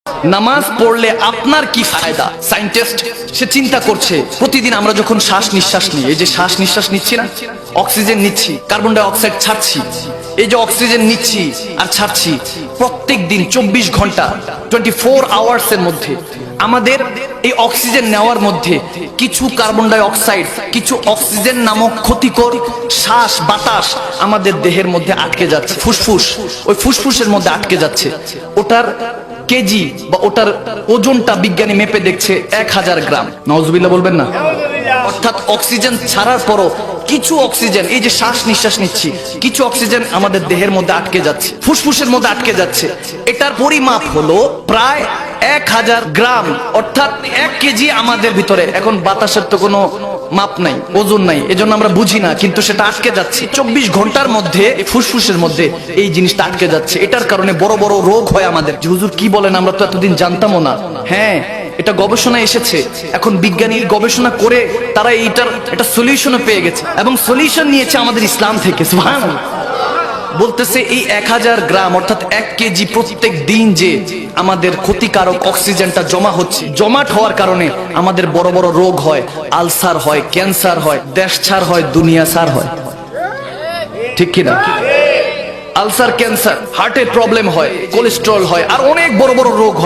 নামাজ পড়লে আপনার কি ফায়দা? সায়েন্টিস্ট সে চিন্তা করছে, প্রতিদিন আমরা যখন শ্বাস নিঃশ্বাস নিই, এই যে শ্বাস নিঃশ্বাস নিচ্ছি না, অক্সিজেন নিচ্ছি, কার্বন ডাই অক্সাইড ছাড়ছি, এই যে অক্সিজেন নিচ্ছি আর ছাড়ছি, প্রত্যেক দিন 24 ঘন্টা 24 আওয়ার্স এর মধ্যে আমাদের এই অক্সিজেন নেওয়ার মধ্যে কিছু কার্বন ডাই অক্সাইড, কিছু অক্সিজেন নামক ক্ষতিকর শ্বাস বাতাস আমাদের দেহের মধ্যে আটকে যাচ্ছে, ফুসফুস, ওই ফুসফুসের মধ্যে আটকে যাচ্ছে। ওটার কেজি বা ওটার ওজনটা বিজ্ঞানী মেপে দেখছে 1000 গ্রাম। নাউজুবিল্লাহ বলবেন না? অর্থাৎ অক্সিজেন ছাড়ার পরও কিছু অক্সিজেন, এই যে শ্বাস নিঃশ্বাস নিচ্ছি, কিছু অক্সিজেন আমাদের দেহের মধ্যে আটকে যাচ্ছে, ফুসফুসের মধ্যে আটকে যাচ্ছে। এটার পরিমাপ হলো প্রায় 1000 গ্রাম, অর্থাৎ 1 কেজি আমাদের ভিতরে। এখন বাতাসের তো কোনো মাপ নাই, ওজন নাই, এজন্য আমরা বুঝি না, কিন্তু সেটা আটকে যাচ্ছে 24 ঘন্টার মধ্যে। ফুসফুসের মধ্যে এই জিনিসটা আটকে যাচ্ছে। এটার কারণে বড় বড় রোগ হয় আমাদের। হুজুর কি বলেন, আমরা তো এতদিন জানতামও না। হ্যাঁ, এটা গবেষণায় এসেছে। এখন বিজ্ঞানী গবেষণা করে তারা এটা সলিউশনও পেয়ে গেছে, এবং সলিউশন নিয়েছে আমাদের ইসলাম থেকে। সুবহানাল্লাহ। বলতেছে এই 1000 গ্রাম অর্থাৎ 1 কেজি প্রত্যেক দিন যে আমাদের ক্ষতিকারক অক্সিজেনটা জমা হচ্ছে, জমাট হওয়ার কারণে আমাদের বড় বড় রোগ হয়, আলসার হয়, ক্যান্সার হয়, দেশ ছাড় হয়, দুনিয়া ছাড় হয়। ঠিক কিনা? আলসার, ক্যান্সার, হার্টের প্রবলেম হয়, কোলেস্টেরল হয়, আর অনেক বড় বড় রোগ হয়।